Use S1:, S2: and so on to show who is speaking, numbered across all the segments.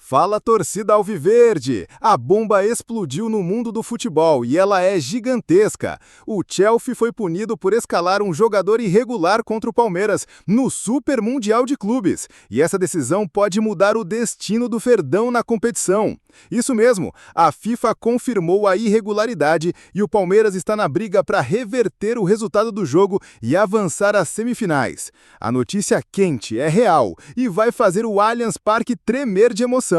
S1: Fala, torcida alviverde! A bomba explodiu no mundo do futebol e ela é gigantesca. O Chelsea foi punido por escalar um jogador irregular contra o Palmeiras no Super Mundial de Clubes. E essa decisão pode mudar o destino do Verdão na competição. Isso mesmo, a FIFA confirmou a irregularidade e o Palmeiras está na briga para reverter o resultado do jogo e avançar às semifinais. A notícia quente é real e vai fazer o Allianz Parque tremer de emoção.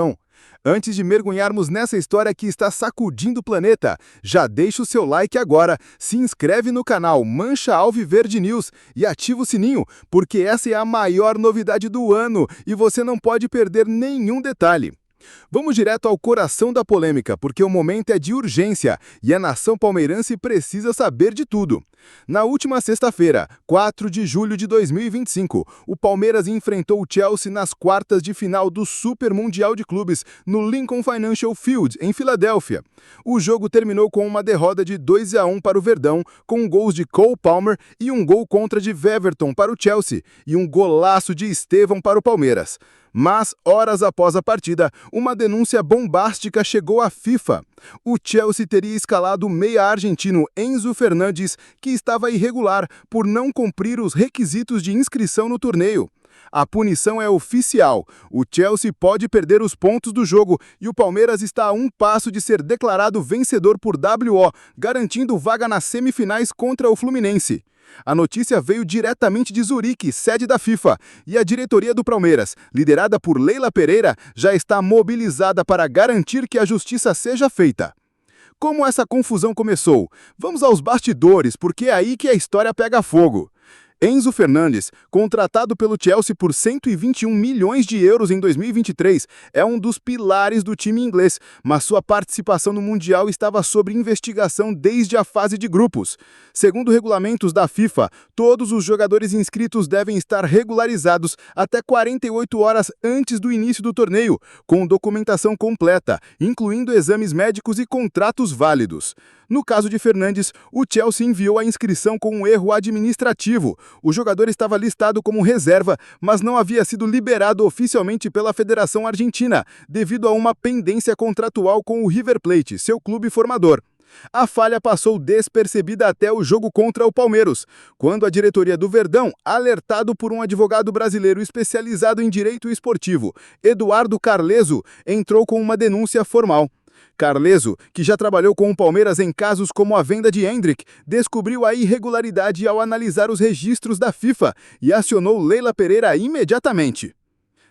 S1: Antes de mergulharmos nessa história que está sacudindo o planeta, já deixa o seu like agora, se inscreve no canal Mancha Alviverde News e ativa o sininho, porque essa é a maior novidade do ano e você não pode perder nenhum detalhe. Vamos direto ao coração da polêmica, porque o momento é de urgência e a nação palmeirense precisa saber de tudo. Na última sexta-feira, 4 de julho de 2025, o Palmeiras enfrentou o Chelsea nas quartas de final do Super Mundial de Clubes no Lincoln Financial Field, em Filadélfia. O jogo terminou com uma derrota de 2-1 para o Verdão, com gols de Cole Palmer e um gol contra de Weverton para o Chelsea e um golaço de Estevão para o Palmeiras. Mas, horas após a partida, uma denúncia bombástica chegou à FIFA. O Chelsea teria escalado o meia argentino Enzo Fernandes, que estava irregular por não cumprir os requisitos de inscrição no torneio. A punição é oficial. O Chelsea pode perder os pontos do jogo e o Palmeiras está a um passo de ser declarado vencedor por WO, garantindo vaga nas semifinais contra o Fluminense. A notícia veio diretamente de Zurique, sede da FIFA, e a diretoria do Palmeiras, liderada por Leila Pereira, já está mobilizada para garantir que a justiça seja feita. Como essa confusão começou? Vamos aos bastidores, porque é aí que a história pega fogo. Enzo Fernandes, contratado pelo Chelsea por 121 milhões de euros em 2023, é um dos pilares do time inglês, mas sua participação no Mundial estava sob investigação desde a fase de grupos. Segundo regulamentos da FIFA, todos os jogadores inscritos devem estar regularizados até 48 horas antes do início do torneio, com documentação completa, incluindo exames médicos e contratos válidos. No caso de Fernandes, o Chelsea enviou a inscrição com um erro administrativo. O jogador estava listado como reserva, mas não havia sido liberado oficialmente pela Federação Argentina, devido a uma pendência contratual com o River Plate, seu clube formador. A falha passou despercebida até o jogo contra o Palmeiras, quando a diretoria do Verdão, alertado por um advogado brasileiro especializado em direito esportivo, Eduardo Carleso, entrou com uma denúncia formal. Carleso, que já trabalhou com o Palmeiras em casos como a venda de Hendrick, descobriu a irregularidade ao analisar os registros da FIFA e acionou Leila Pereira imediatamente.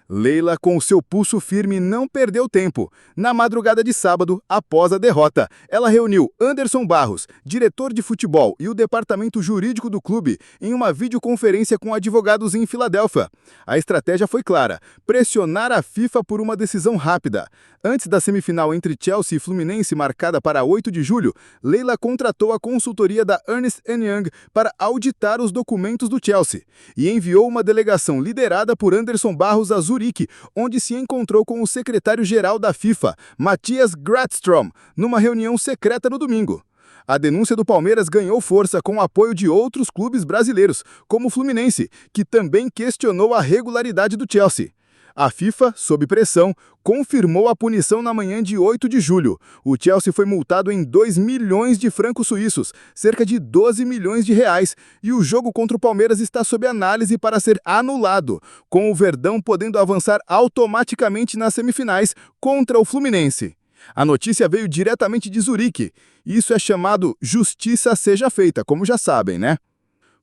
S1: Leila, com o seu pulso firme, não perdeu tempo. Na madrugada de sábado, após a derrota, ela reuniu Anderson Barros, diretor de futebol e o departamento jurídico do clube, em uma videoconferência com advogados em Filadélfia. A estratégia foi clara: pressionar a FIFA por uma decisão rápida. Antes da semifinal entre Chelsea e Fluminense, marcada para 8 de julho, Leila contratou a consultoria da Ernst & Young para auditar os documentos do Chelsea e enviou uma delegação liderada por Anderson Barros a Zurique, onde se encontrou com o secretário-geral da FIFA, Matthias Gradstrom, numa reunião secreta no domingo. A denúncia do Palmeiras ganhou força com o apoio de outros clubes brasileiros, como o Fluminense, que também questionou a regularidade do Chelsea. A FIFA, sob pressão, confirmou a punição na manhã de 8 de julho. O Chelsea foi multado em 2 milhões de francos suíços, cerca de 12 milhões de reais, e o jogo contra o Palmeiras está sob análise para ser anulado, com o Verdão podendo avançar automaticamente nas semifinais contra o Fluminense. A notícia veio diretamente de Zurique. Isso é chamado justiça seja feita, como já sabem, né?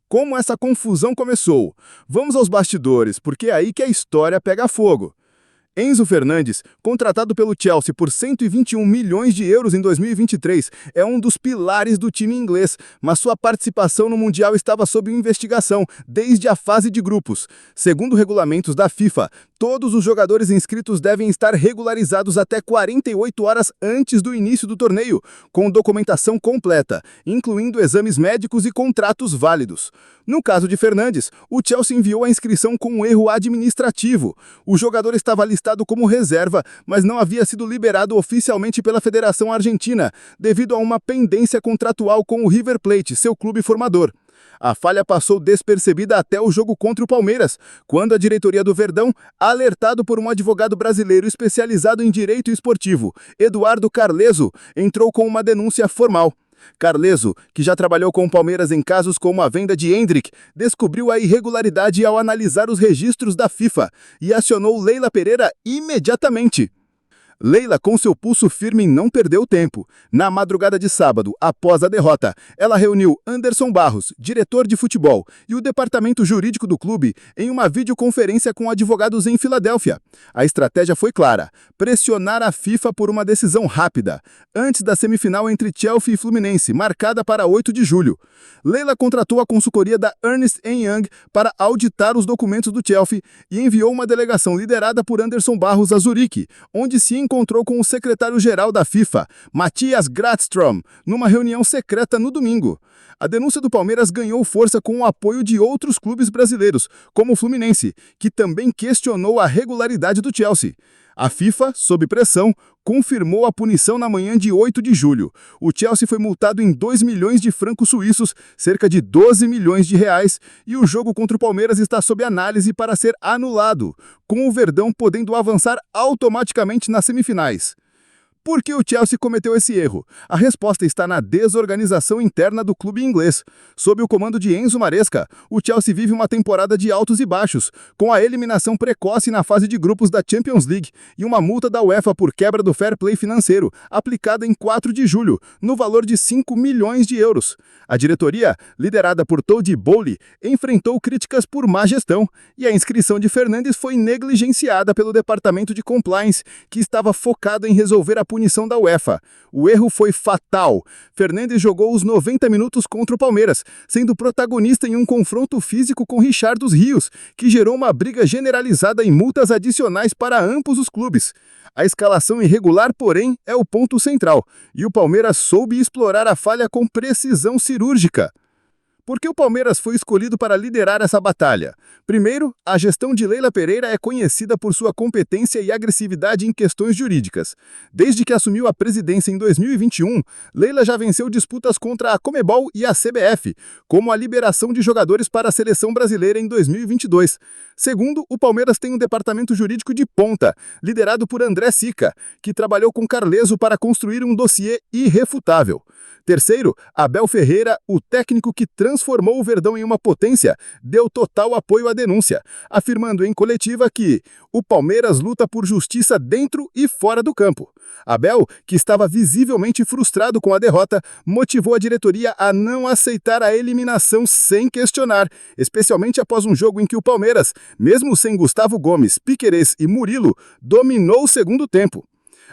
S1: Como essa confusão começou? Vamos aos bastidores, porque é aí que a história pega fogo. Enzo Fernandes, contratado pelo Chelsea por 121 milhões de euros em 2023, é um dos pilares do time inglês, mas sua participação no Mundial estava sob investigação desde a fase de grupos. Segundo regulamentos da FIFA, todos os jogadores inscritos devem estar regularizados até 48 horas antes do início do torneio, com documentação completa, incluindo exames médicos e contratos válidos. No caso de Fernandes, o Chelsea enviou a inscrição com um erro administrativo. O jogador estava listado como reserva, mas não havia sido liberado oficialmente pela Federação Argentina, devido a uma pendência contratual com o River Plate, seu clube formador. A falha passou despercebida até o jogo contra o Palmeiras, quando a diretoria do Verdão, alertado por um advogado brasileiro especializado em direito esportivo, Eduardo Carleso, entrou com uma denúncia formal. Carleso, que já trabalhou com o Palmeiras em casos como a venda de Endrick, descobriu a irregularidade ao analisar os registros da FIFA e acionou Leila Pereira imediatamente. Leila, com seu pulso firme, não perdeu tempo. Na madrugada de sábado, após a derrota, ela reuniu Anderson Barros, diretor de futebol, e o departamento jurídico do clube em uma videoconferência com advogados em Filadélfia. A estratégia foi clara: pressionar a FIFA por uma decisão rápida, antes da semifinal entre Chelsea e Fluminense, marcada para 8 de julho. Leila contratou a consultoria da Ernst Young para auditar os documentos do Chelsea e enviou uma delegação liderada por Anderson Barros a Zurique, onde se encontrou com o secretário-geral da FIFA, Matthias Gratstrom, numa reunião secreta no domingo. A denúncia do Palmeiras ganhou força com o apoio de outros clubes brasileiros, como o Fluminense, que também questionou a regularidade do Chelsea. A FIFA, sob pressão, confirmou a punição na manhã de 8 de julho. O Chelsea foi multado em 2 milhões de francos suíços, cerca de 12 milhões de reais, e o jogo contra o Palmeiras está sob análise para ser anulado, com o Verdão podendo avançar automaticamente nas semifinais. Por que o Chelsea cometeu esse erro? A resposta está na desorganização interna do clube inglês. Sob o comando de Enzo Maresca, o Chelsea vive uma temporada de altos e baixos, com a eliminação precoce na fase de grupos da Champions League e uma multa da UEFA por quebra do fair play financeiro, aplicada em 4 de julho, no valor de 5 milhões de euros. A diretoria, liderada por Todd Boehly, enfrentou críticas por má gestão, e a inscrição de Fernandes foi negligenciada pelo departamento de compliance, que estava focado em resolver a punição da UEFA. O erro foi fatal. Fernandes jogou os 90 minutos contra o Palmeiras, sendo protagonista em um confronto físico com Richard dos Rios, que gerou uma briga generalizada em multas adicionais para ambos os clubes. A escalação irregular, porém, é o ponto central, e o Palmeiras soube explorar a falha com precisão cirúrgica. Por que o Palmeiras foi escolhido para liderar essa batalha? Primeiro, a gestão de Leila Pereira é conhecida por sua competência e agressividade em questões jurídicas. Desde que assumiu a presidência em 2021, Leila já venceu disputas contra a Conmebol e a CBF, como a liberação de jogadores para a seleção brasileira em 2022. Segundo, o Palmeiras tem um departamento jurídico de ponta, liderado por André Sica, que trabalhou com Carleso para construir um dossiê irrefutável. Terceiro, Abel Ferreira, o técnico que transformou o Verdão em uma potência, deu total apoio à denúncia, afirmando em coletiva que o Palmeiras luta por justiça dentro e fora do campo. Abel, que estava visivelmente frustrado com a derrota, motivou a diretoria a não aceitar a eliminação sem questionar, especialmente após um jogo em que o Palmeiras, mesmo sem Gustavo Gomes, Piquerez e Murilo, dominou o segundo tempo.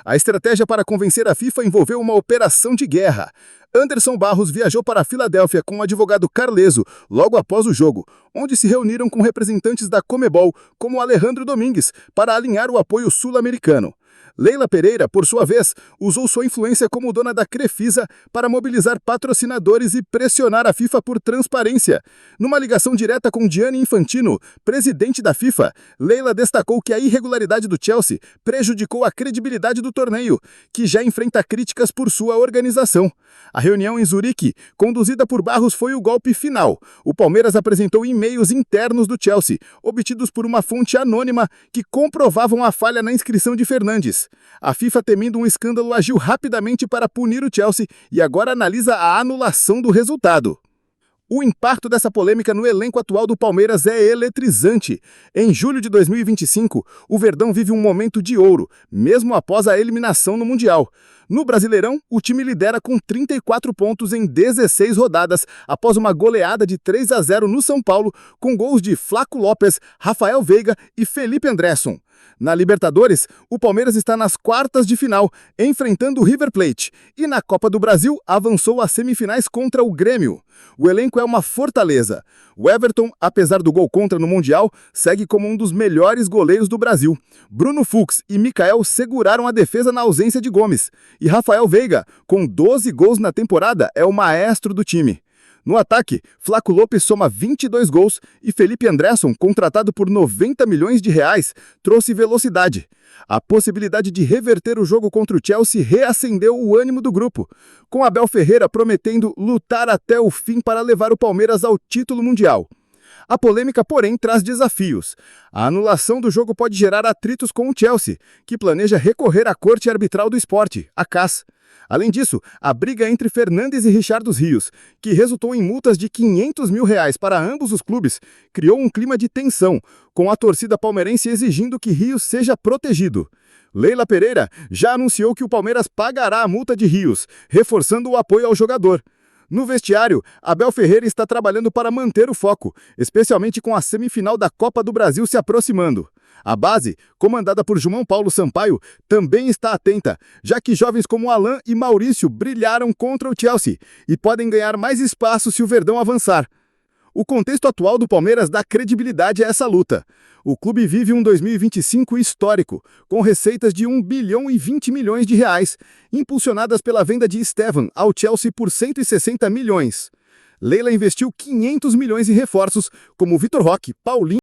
S1: A estratégia para convencer a FIFA envolveu uma operação de guerra. Anderson Barros viajou para a Filadélfia com o advogado Carleso logo após o jogo, onde se reuniram com representantes da Conmebol, como Alejandro Domingues, para alinhar o apoio sul-americano. Leila Pereira, por sua vez, usou sua influência como dona da Crefisa para mobilizar patrocinadores e pressionar a FIFA por transparência. Numa ligação direta com Gianni Infantino, presidente da FIFA, Leila destacou que a irregularidade do Chelsea prejudicou a credibilidade do torneio, que já enfrenta críticas por sua organização. A reunião em Zurique, conduzida por Barros, foi o golpe final. O Palmeiras apresentou e-mails internos do Chelsea, obtidos por uma fonte anônima, que comprovavam a falha na inscrição de Fernandes. A FIFA, temendo um escândalo, agiu rapidamente para punir o Chelsea e agora analisa a anulação do resultado. O impacto dessa polêmica no elenco atual do Palmeiras é eletrizante. Em julho de 2025, o Verdão vive um momento de ouro, mesmo após a eliminação no Mundial. No Brasileirão, o time lidera com 34 pontos em 16 rodadas, após uma goleada de 3-0 no São Paulo, com gols de Flaco Lopes, Rafael Veiga e Felipe Andresson. Na Libertadores, o Palmeiras está nas quartas de final, enfrentando o River Plate, e na Copa do Brasil avançou às semifinais contra o Grêmio. O elenco é uma fortaleza. O Everton, apesar do gol contra no Mundial, segue como um dos melhores goleiros do Brasil. Bruno Fux e Mikael seguraram a defesa na ausência de Gomes. E Rafael Veiga, com 12 gols na temporada, é o maestro do time. No ataque, Flaco Lopes soma 22 gols e Felipe Andresson, contratado por 90 milhões de reais, trouxe velocidade. A possibilidade de reverter o jogo contra o Chelsea reacendeu o ânimo do grupo, com Abel Ferreira prometendo lutar até o fim para levar o Palmeiras ao título mundial. A polêmica, porém, traz desafios. A anulação do jogo pode gerar atritos com o Chelsea, que planeja recorrer à Corte Arbitral do Esporte, a CAS. Além disso, a briga entre Fernandes e Richardos Rios, que resultou em multas de R$500 mil para ambos os clubes, criou um clima de tensão, com a torcida palmeirense exigindo que Rios seja protegido. Leila Pereira já anunciou que o Palmeiras pagará a multa de Rios, reforçando o apoio ao jogador. No vestiário, Abel Ferreira está trabalhando para manter o foco, especialmente com a semifinal da Copa do Brasil se aproximando. A base, comandada por João Paulo Sampaio, também está atenta, já que jovens como Alan e Maurício brilharam contra o Chelsea e podem ganhar mais espaço se o Verdão avançar. O contexto atual do Palmeiras dá credibilidade a essa luta. O clube vive um 2025 histórico, com receitas de R$1 bilhão e 20 milhões, impulsionadas pela venda de Estevan ao Chelsea por 160 milhões. Leila investiu 500 milhões em reforços, como Vitor Roque, Paulinho